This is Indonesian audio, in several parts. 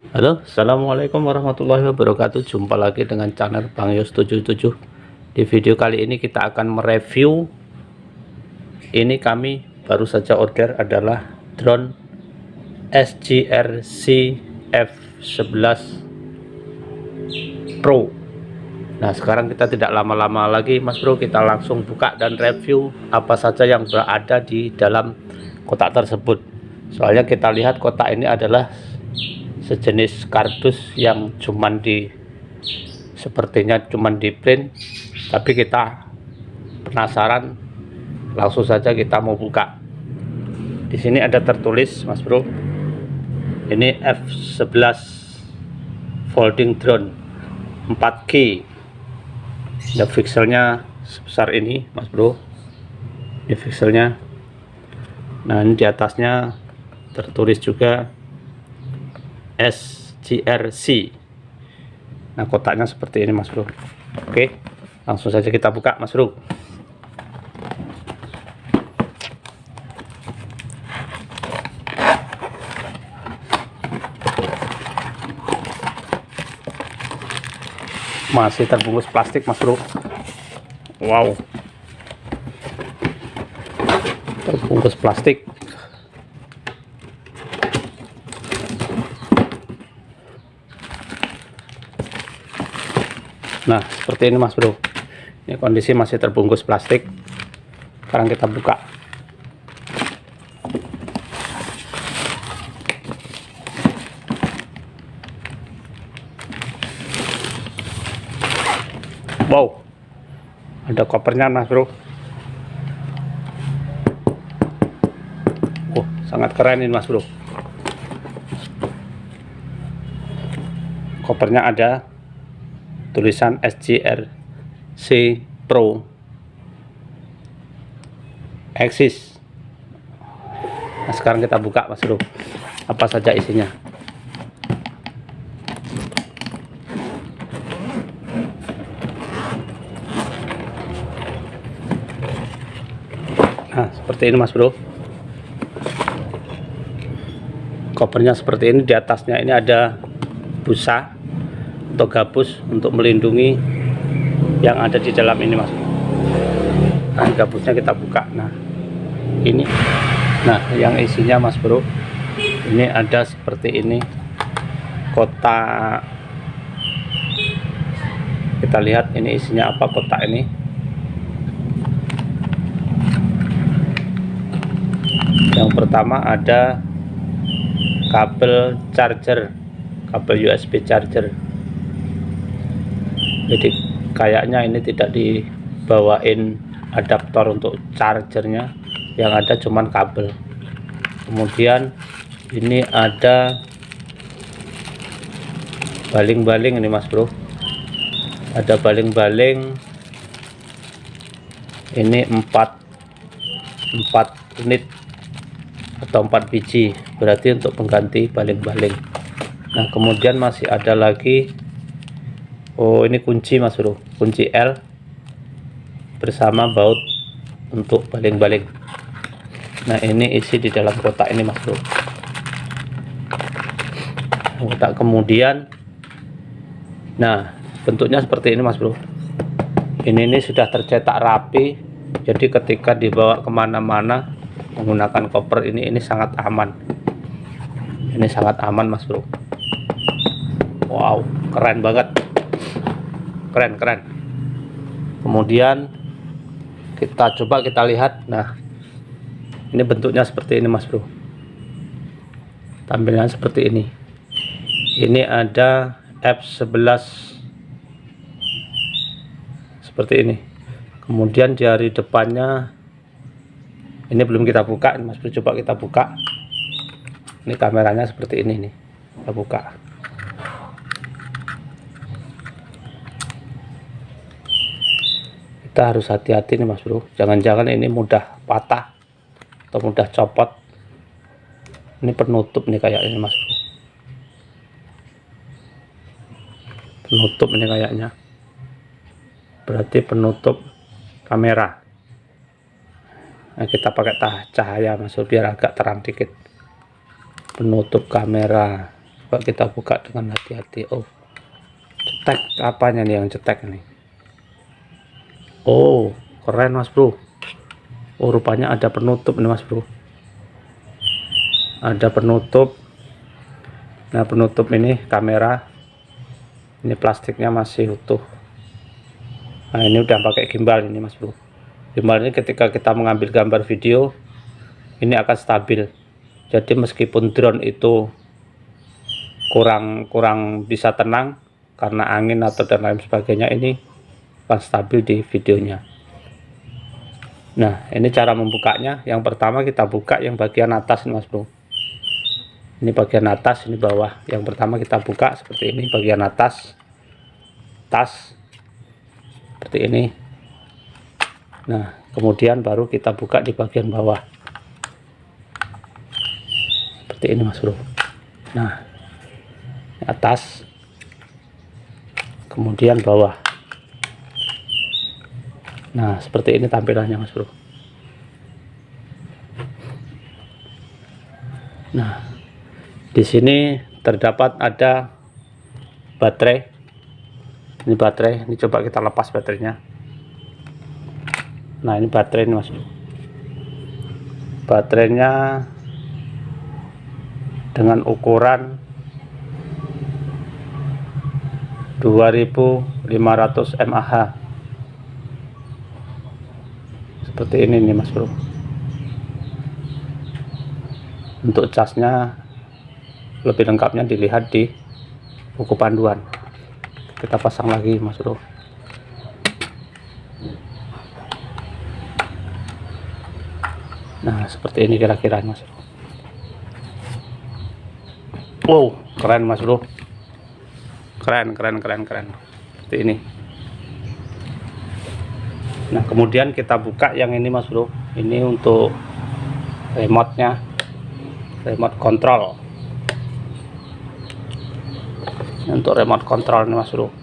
Halo, assalamualaikum warahmatullahi wabarakatuh. Jumpa lagi dengan channel Bang Yos 77. Di video kali ini kita akan mereview. Ini kami baru saja order adalah drone SGRC F11 Pro. Nah, sekarang kita tidak lama-lama lagi, Mas Bro. Kita langsung buka dan review apa saja yang berada di dalam kotak tersebut. Soalnya kita lihat kotak ini adalah sejenis kardus yang sepertinya cuman di print, tapi kita penasaran, langsung saja kita mau buka. Di sini ada tertulis, Mas Bro, ini F11 folding drone 4K. Ada pixelnya sebesar ini, Mas Bro. Ini pixelnya. Nah, ini di atasnya tertulis juga SGRC. Nah, kotaknya seperti ini, Mas Bro. Oke, langsung saja kita buka, Mas Bro. Masih terbungkus plastik, Mas Bro. Wow, terbungkus plastik. Nah, seperti ini, Mas Bro. Ini kondisi masih terbungkus plastik. Sekarang kita buka. Wow, ada kopernya, Mas Bro. Sangat keren ini, Mas Bro. Kopernya ada tulisan SGRC Pro Axis. Nah, sekarang kita buka, Mas Bro, apa saja isinya. Nah, seperti ini, Mas Bro. Kopernya seperti ini. Di atasnya ini ada busa atau gabus untuk melindungi yang ada di dalam ini, Mas. Nah, gabusnya kita buka. Nah, ini. Nah, yang isinya, Mas Bro, ini ada seperti ini. Kotak. Kita lihat ini isinya apa kotak ini. Yang pertama ada kabel charger, kabel USB charger. Jadi kayaknya ini tidak dibawain adaptor untuk chargernya, yang ada cuman kabel. Kemudian ini ada baling-baling ini, Mas Bro. Ada baling-baling ini 4 unit atau 4 biji, berarti untuk pengganti baling-baling. Nah, kemudian masih ada lagi, oh ini kunci, Mas Bro, kunci L bersama baut untuk baling-baling. Nah, ini isi di dalam kotak ini, Mas Bro. Kotak kemudian, nah bentuknya seperti ini, Mas Bro. Ini sudah tercetak rapi, jadi ketika dibawa kemana-mana menggunakan koper ini sangat aman. Ini sangat aman, Mas Bro. Wow, keren banget, keren. Kemudian kita coba kita lihat. Nah, ini bentuknya seperti ini, Mas Bro. Tampilannya seperti ini. Ini ada F11 seperti ini. Kemudian jari depannya ini belum kita buka, Mas Bro. Coba kita buka. Ini kameranya seperti ini nih. Kita buka. Kita harus hati-hati nih, Mas Bro. Jangan-jangan ini mudah patah atau mudah copot. Ini penutup nih kayak ini, Mas Bro. Penutup ini kayaknya. Berarti penutup kamera. Nah, kita pakai cahaya, Mas Bro, biar agak terang dikit. Penutup kamera. Coba kita buka dengan hati-hati. Oh, cetek apanya nih yang cetek nih? Oh, keren Mas Bro. Oh, rupanya ada penutup nih Mas Bro. Ada penutup. Nah, penutup ini kamera. Ini plastiknya masih utuh. Nah, ini udah pakai gimbal ini Mas Bro. Gimbal ini ketika kita mengambil gambar video, ini akan stabil. Jadi meskipun drone itu kurang bisa tenang karena angin atau dan lain sebagainya, ini akan stabil di videonya. Nah, ini cara membukanya. Yang pertama kita buka yang bagian atas nih Mas Bro. Ini bagian atas, ini bawah. Yang pertama kita buka seperti ini, bagian atas tas seperti ini. Nah, kemudian baru kita buka di bagian bawah seperti ini Mas Bro. Nah, atas kemudian bawah. Nah, seperti ini tampilannya Mas Bro. Nah, di sini terdapat ada baterai. Ini baterai, ini coba kita lepas baterainya. Nah, ini baterai ini Mas Bro. Baterainya dengan ukuran 2500 mAh. Seperti ini nih Mas Bro. Untuk casnya lebih lengkapnya dilihat di buku panduan. Kita pasang lagi Mas Bro. Nah, seperti ini kira-kira Mas Bro. Wow, keren Mas Bro. Keren. Seperti ini. Nah, kemudian kita buka yang ini Mas Bro. Ini untuk remote-nya, remote control. Untuk remote control ini Mas Bro.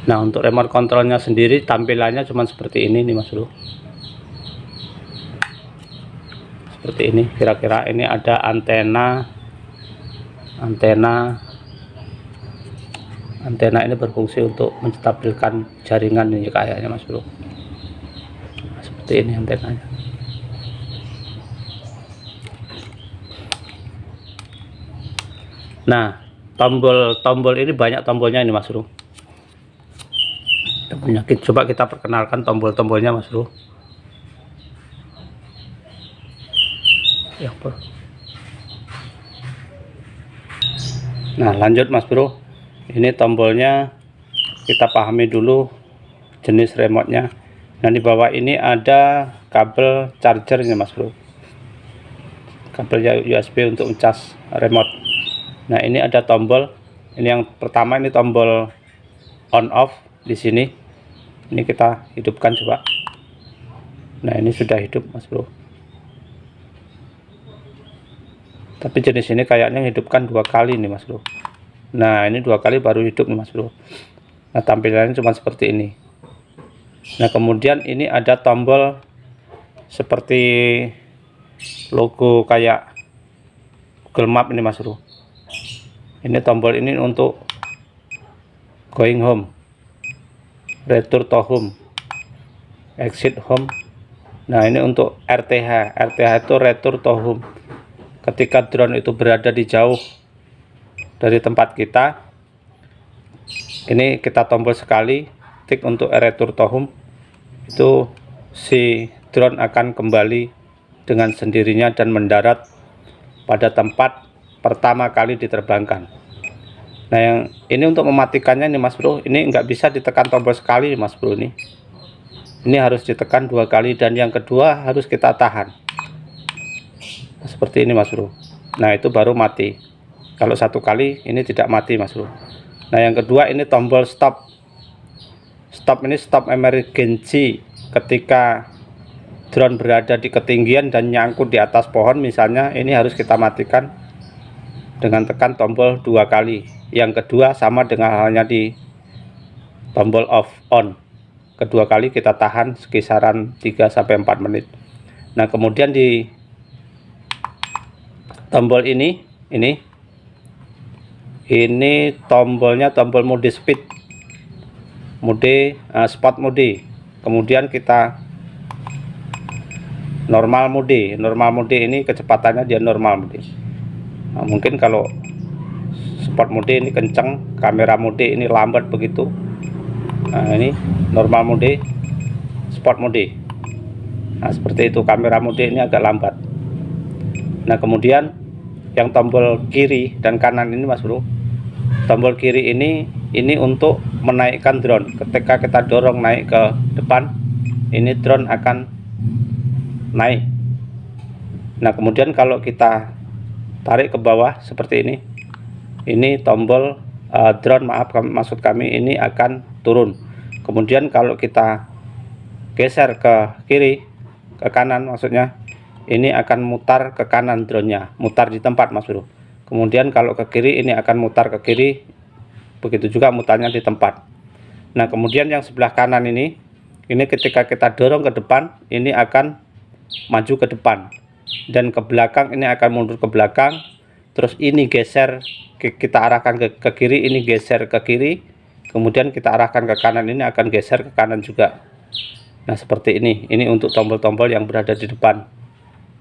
Nah, untuk remote controlnya sendiri tampilannya cuma seperti ini nih Mas Bro. Seperti ini kira-kira. Ini ada antena ini berfungsi untuk menstabilkan jaringan ini kayaknya Mas Bro. Nah, seperti ini antenanya. Nah, tombol ini banyak tombolnya ini Mas Bro. Coba kita perkenalkan tombol-tombolnya Mas Bro. Nah, lanjut Mas Bro. Ini tombolnya kita pahami dulu jenis remote-nya. Nah, di bawah ini ada kabel chargernya Mas Bro. Kabel USB untuk ngecas remote. Nah, ini ada tombol. Ini yang pertama, ini tombol on off di sini. Ini kita hidupkan coba. Nah, ini sudah hidup Mas Bro. Tapi jenis ini kayaknya hidupkan 2 kali nih Mas Bro. Nah, ini 2 kali baru hidup nih Mas Bro. Nah, tampilannya cuma seperti ini. Nah, kemudian ini ada tombol seperti logo kayak Google Map ini Mas Bro. Ini tombol ini untuk going home, return to home, exit home. Nah, ini untuk RTH. RTH itu return to home. Ketika drone itu berada di jauh dari tempat kita, ini kita tombol sekali, tik untuk return to home, itu si drone akan kembali dengan sendirinya dan mendarat pada tempat pertama kali diterbangkan. Nah, yang ini untuk mematikannya nih Mas Bro, ini nggak bisa ditekan tombol sekali Mas Bro. Ini harus ditekan 2 kali, dan yang kedua harus kita tahan seperti ini Mas Bro. Nah, itu baru mati. Kalau 1 kali ini tidak mati Mas Bro. Nah, yang kedua ini tombol stop. Stop ini stop emergency. Ketika drone berada di ketinggian dan nyangkut di atas pohon misalnya, ini harus kita matikan dengan tekan tombol 2 kali. Yang kedua sama dengan halnya di tombol off on. kedua kali kita tahan sekisaran 3-4 menit. Nah kemudian di tombol ini tombolnya tombol mode speed, mode sport mode, kemudian kita normal mode ini kecepatannya dia normal mode. Nah, mungkin kalau sport mode ini kencang, kamera mode ini lambat begitu. Nah ini normal mode, sport mode. Nah seperti itu, kamera mode ini agak lambat. Nah kemudian yang tombol kiri dan kanan ini Mas Bro, tombol kiri ini untuk menaikkan drone. Ketika kita dorong naik ke depan, ini drone akan naik. Nah kemudian kalau kita tarik ke bawah seperti ini tombol drone, maksud kami ini akan turun. Kemudian kalau kita geser ke kiri, ke kanan maksudnya, ini akan mutar ke kanan drone-nya, mutar di tempat Mas Bro. Kemudian kalau ke kiri ini akan mutar ke kiri, begitu juga mutarnya di tempat. Nah kemudian yang sebelah kanan ini ketika kita dorong ke depan, ini akan maju ke depan, dan ke belakang ini akan mundur ke belakang. Terus ini geser, kita arahkan ke kiri, ini geser ke kiri, kemudian kita arahkan ke kanan, ini akan geser ke kanan juga. Nah seperti ini untuk tombol-tombol yang berada di depan.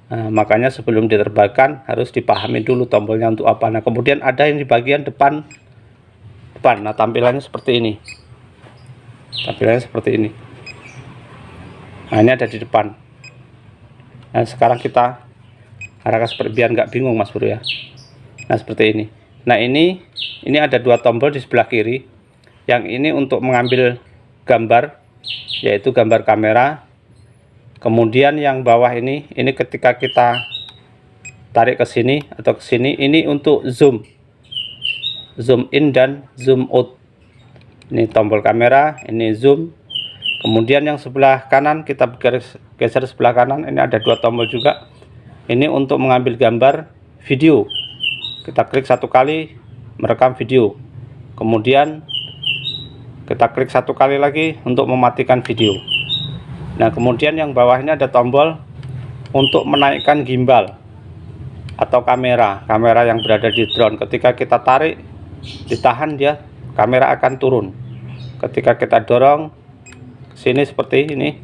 Nah, makanya sebelum diterbangkan harus dipahami dulu tombolnya untuk apa. Nah kemudian ada yang di bagian depan. Nah tampilannya seperti ini, nah ini ada di depan. Nah sekarang kita arahkan seperti, biar nggak bingung Mas Bro ya. Nah seperti ini. Nah ini ada dua tombol di sebelah kiri. Yang ini untuk mengambil gambar, yaitu gambar kamera. Kemudian yang bawah ini ketika kita tarik ke sini atau ke sini, ini untuk zoom in dan zoom out. Ini tombol kamera, ini zoom. Kemudian yang sebelah kanan kita geser sebelah kanan, ini ada dua tombol juga. Ini untuk mengambil gambar video. Kita klik satu kali merekam video. Kemudian kita klik satu kali lagi untuk mematikan video. Nah kemudian yang bawah ini ada tombol untuk menaikkan gimbal atau kamera yang berada di drone. Ketika kita tarik, ditahan, dia kamera akan turun. Ketika kita dorong ke sini seperti ini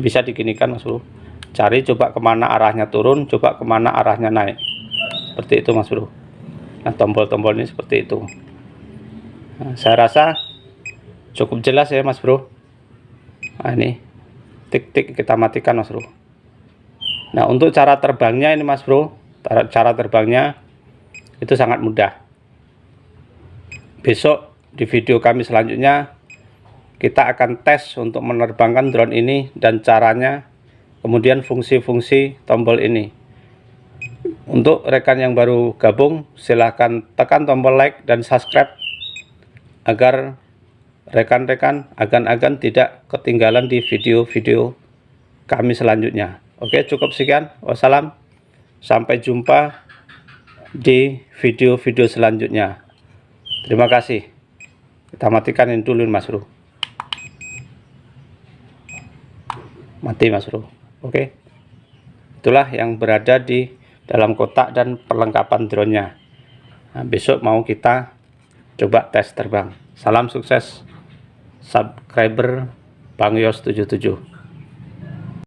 bisa diginikan Mas Bro. Cari coba kemana arahnya turun, coba kemana arahnya naik. Seperti itu Mas Bro. Nah tombol-tombol ini seperti itu. Nah, saya rasa cukup jelas ya Mas Bro. Nah ini tik-tik kita matikan Mas Bro. Nah untuk cara terbangnya ini Mas Bro, cara terbangnya itu sangat mudah. Besok di video kami selanjutnya kita akan tes untuk menerbangkan drone ini dan caranya, kemudian fungsi-fungsi tombol ini. Untuk rekan yang baru gabung, silahkan tekan tombol like dan subscribe agar rekan-rekan agan-agan tidak ketinggalan di video-video kami selanjutnya. Oke, cukup sekian. Wassalam. Sampai jumpa di video-video selanjutnya. Terima kasih. Kita matikan ini dulu Mas Bro. Mati Mas Bro. Oke. Itulah yang berada di dalam kotak dan perlengkapan drone-nya. Nah, besok mau kita coba tes terbang. Salam sukses. Subscriber Bang Yos 77.